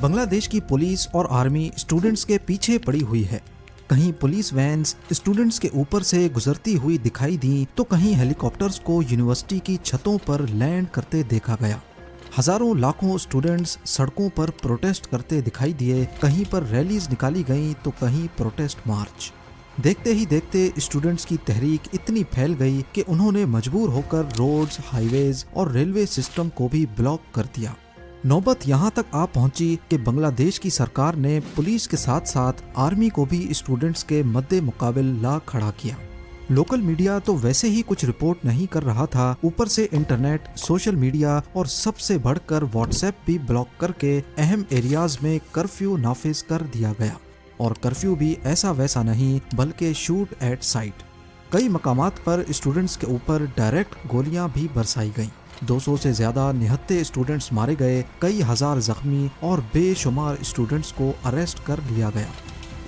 بنگلہ دیش کی پولیس اور آرمی اسٹوڈنٹس کے پیچھے پڑی ہوئی ہے۔ کہیں پولیس وینز اسٹوڈنٹس کے اوپر سے گزرتی ہوئی دکھائی دیں تو کہیں ہیلی کاپٹرز کو یونیورسٹی کی چھتوں پر لینڈ کرتے دیکھا گیا۔ ہزاروں لاکھوں اسٹوڈنٹس سڑکوں پر پروٹیسٹ کرتے دکھائی دیے، کہیں پر ریلیز نکالی گئیں تو کہیں پروٹیسٹ مارچ۔ دیکھتے ہی دیکھتے اسٹوڈنٹس کی تحریک اتنی پھیل گئی کہ انہوں نے مجبور ہو کر روڈز، ہائی ویز اور ریلوے سسٹم کو بھی بلاک کر دیا۔ نوبت یہاں تک آ پہنچی کہ بنگلہ دیش کی سرکار نے پولیس کے ساتھ ساتھ آرمی کو بھی اسٹوڈنٹس کے مد مقابل لا کھڑا کیا۔ لوکل میڈیا تو ویسے ہی کچھ رپورٹ نہیں کر رہا تھا، اوپر سے انٹرنیٹ، سوشل میڈیا اور سب سے بڑھ کر واٹس ایپ بھی بلاک کر کے اہم ایریاز میں کرفیو نافذ کر دیا گیا، اور کرفیو بھی ایسا ویسا نہیں بلکہ شوٹ ایٹ سائٹ۔ کئی مقامات پر اسٹوڈنٹس کے اوپر ڈائریکٹ گولیاں بھی برسائی گئیں۔ 200 سے زیادہ نہتے اسٹوڈنٹس مارے گئے، کئی ہزار زخمی اور بے شمار اسٹوڈنٹس کو اریسٹ کر لیا گیا۔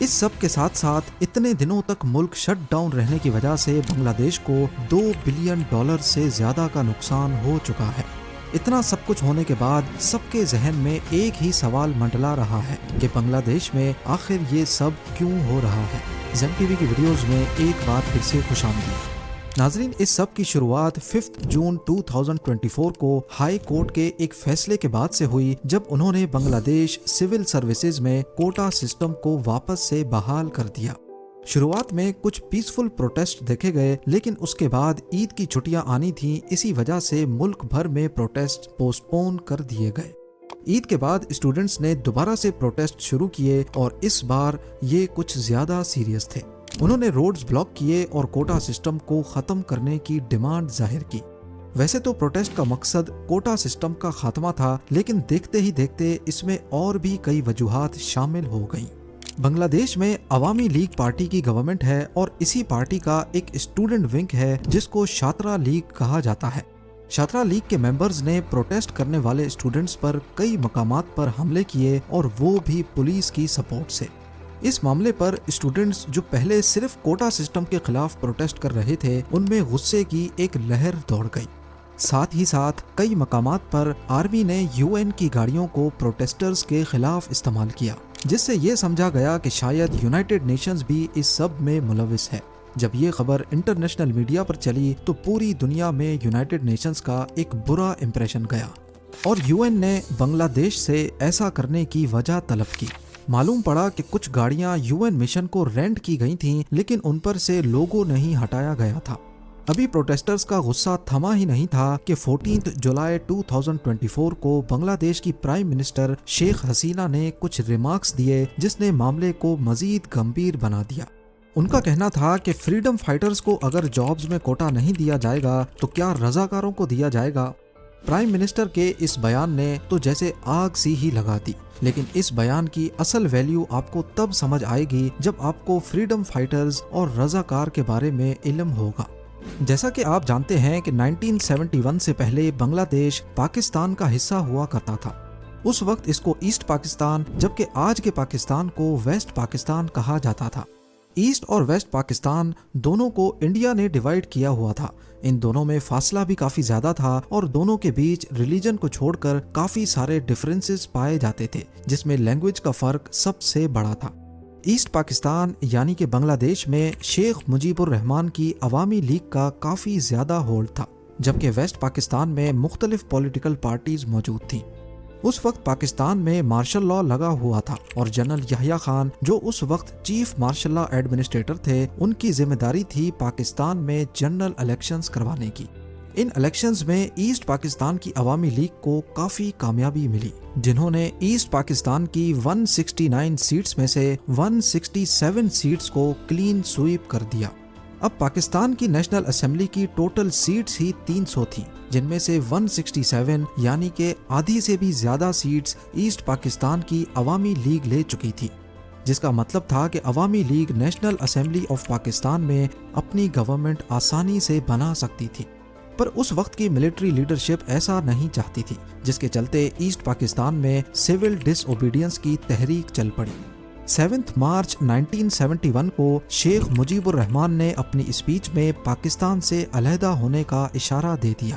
اس سب کے ساتھ ساتھ اتنے دنوں تک ملک شٹ ڈاؤن رہنے کی وجہ سے بنگلہ دیش کو $2 بلین سے زیادہ کا نقصان ہو چکا ہے۔ اتنا سب کچھ ہونے کے بعد سب کے ذہن میں ایک ہی سوال منڈلا رہا ہے کہ بنگلہ دیش میں آخر یہ سب کیوں ہو رہا ہے۔ زیم ٹی وی کی ویڈیوز میں ایک بار پھر سے خوش آمدید۔ ناظرین، اس سب کی شروعات 5 جون 2024 کو ہائی کورٹ کے ایک فیصلے کے بعد سے ہوئی، جب انہوں نے بنگلہ دیش سول سروسز میں کوٹا سسٹم کو واپس سے بحال کر دیا۔ شروعات میں کچھ پیسفل پروٹیسٹ دیکھے گئے، لیکن اس کے بعد عید کی چھٹیاں آنی تھیں، اسی وجہ سے ملک بھر میں پروٹیسٹ پوسٹ پون کر دیے گئے۔ عید کے بعد اسٹوڈنٹس نے دوبارہ سے پروٹیسٹ شروع کیے، اور اس بار یہ کچھ زیادہ سیریس تھے۔ انہوں نے روڈز بلاک کیے اور کوٹا سسٹم کو ختم کرنے کی ڈیمانڈ ظاہر کی۔ ویسے تو پروٹیسٹ کا مقصد کوٹا سسٹم کا خاتمہ تھا، لیکن دیکھتے ہی دیکھتے اس میں اور بھی کئی وجوہات شامل ہو گئیں۔ بنگلہ دیش میں عوامی لیگ پارٹی کی گورنمنٹ ہے، اور اسی پارٹی کا ایک اسٹوڈنٹ ونگ ہے جس کو چھاترا لیگ کہا جاتا ہے۔ چھاترا لیگ کے ممبرز نے پروٹیسٹ کرنے والے اسٹوڈنٹس پر کئی مقامات پر حملے کیے، اور وہ بھی پولیس کی سپورٹ سے۔ اس معاملے پر اسٹوڈنٹس جو پہلے صرف کوٹا سسٹم کے خلاف پروٹیسٹ کر رہے تھے، ان میں غصے کی ایک لہر دوڑ گئی۔ ساتھ ہی ساتھ کئی مقامات پر آرمی نے UN کی گاڑیوں کو پروٹیسٹرز کے خلاف استعمال کیا، جس سے یہ سمجھا گیا کہ شاید یونائٹڈ نیشنز بھی اس سب میں ملوث ہے۔ جب یہ خبر انٹرنیشنل میڈیا پر چلی تو پوری دنیا میں یونائٹڈ نیشنز کا ایک برا امپریشن گیا، اور UN نے بنگلہ دیش سے ایسا کرنے کی وجہ طلب کی۔ معلوم پڑا کہ کچھ گاڑیاں UN مشن کو رینٹ کی گئی تھیں، لیکن ان پر سے لوگو نہیں ہٹایا گیا تھا۔ ابھی پروٹیسٹرز کا غصہ تھما ہی نہیں تھا کہ 14 جولائی 2024 کو بنگلہ دیش کی پرائم منسٹر شیخ حسینہ نے کچھ ریمارکس دیے، جس نے معاملے کو مزید گمبھیر بنا دیا۔ ان کا کہنا تھا کہ فریڈم فائٹرز کو اگر جابز میں کوٹا نہیں دیا جائے گا تو کیا رضاکاروں کو دیا جائے گا؟ پرائم منسٹر کے اس بیان نے تو جیسے آگ سی ہی لگا دی، لیکن اس بیان کی اصل ویلیو آپ کو تب سمجھ آئے گی جب آپ کو فریڈم فائٹرز اور رضاکار کے بارے میں علم ہوگا۔ جیسا کہ آپ جانتے ہیں کہ 1971 سے پہلے بنگلہ دیش پاکستان کا حصہ ہوا کرتا تھا۔ اس وقت اس کو ایسٹ پاکستان، جبکہ آج کے پاکستان کو ویسٹ پاکستان کہا جاتا تھا۔ ایسٹ اور ویسٹ پاکستان دونوں کو انڈیا نے ڈیوائیڈ کیا ہوا تھا۔ ان دونوں میں فاصلہ بھی کافی زیادہ تھا، اور دونوں کے بیچ ریلیجن کو چھوڑ کر کافی سارے ڈیفرنسز پائے جاتے تھے، جس میں لینگویج کا فرق سب سے بڑا تھا۔ ایسٹ پاکستان یعنی کہ بنگلہ دیش میں شیخ مجیب الرحمان کی عوامی لیگ کا کافی زیادہ ہولڈ تھا، جبکہ ویسٹ پاکستان میں مختلف پولیٹیکل پارٹیز موجود تھیں۔ اس وقت پاکستان میں مارشل لا لگا ہوا تھا، اور جنرل یحییٰ خان جو اس وقت چیف مارشل لا ایڈمنسٹریٹر تھے، ان کی ذمہ داری تھی پاکستان میں جنرل الیکشنز کروانے کی۔ ان الیکشنز میں ایسٹ پاکستان کی عوامی لیگ کو کافی کامیابی ملی، جنہوں نے ایسٹ پاکستان کی 169 سیٹس میں سے 167 سیٹس کو کلین سویپ کر دیا۔ اب پاکستان کی نیشنل اسمبلی کی ٹوٹل سیٹس ہی 300 تھیں، جن میں سے 167 یعنی کہ آدھی سے بھی زیادہ سیٹس ایسٹ پاکستان کی عوامی لیگ لے چکی تھی، جس کا مطلب تھا کہ عوامی league national assembly of Pakistan میں اپنی گورنمنٹ آسانی سے بنا سکتی تھی۔ پر اس وقت کی ملٹری لیڈرشپ ایسا نہیں چاہتی تھی، جس کے چلتے ایسٹ پاکستان میں سول ڈس اوبیڈینس کی تحریک چل پڑی۔ 7 مارچ 1971 کو شیخ مجیب الرحمان نے اپنی اسپیچ میں پاکستان سے علیحدہ ہونے کا اشارہ دے دیا۔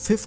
5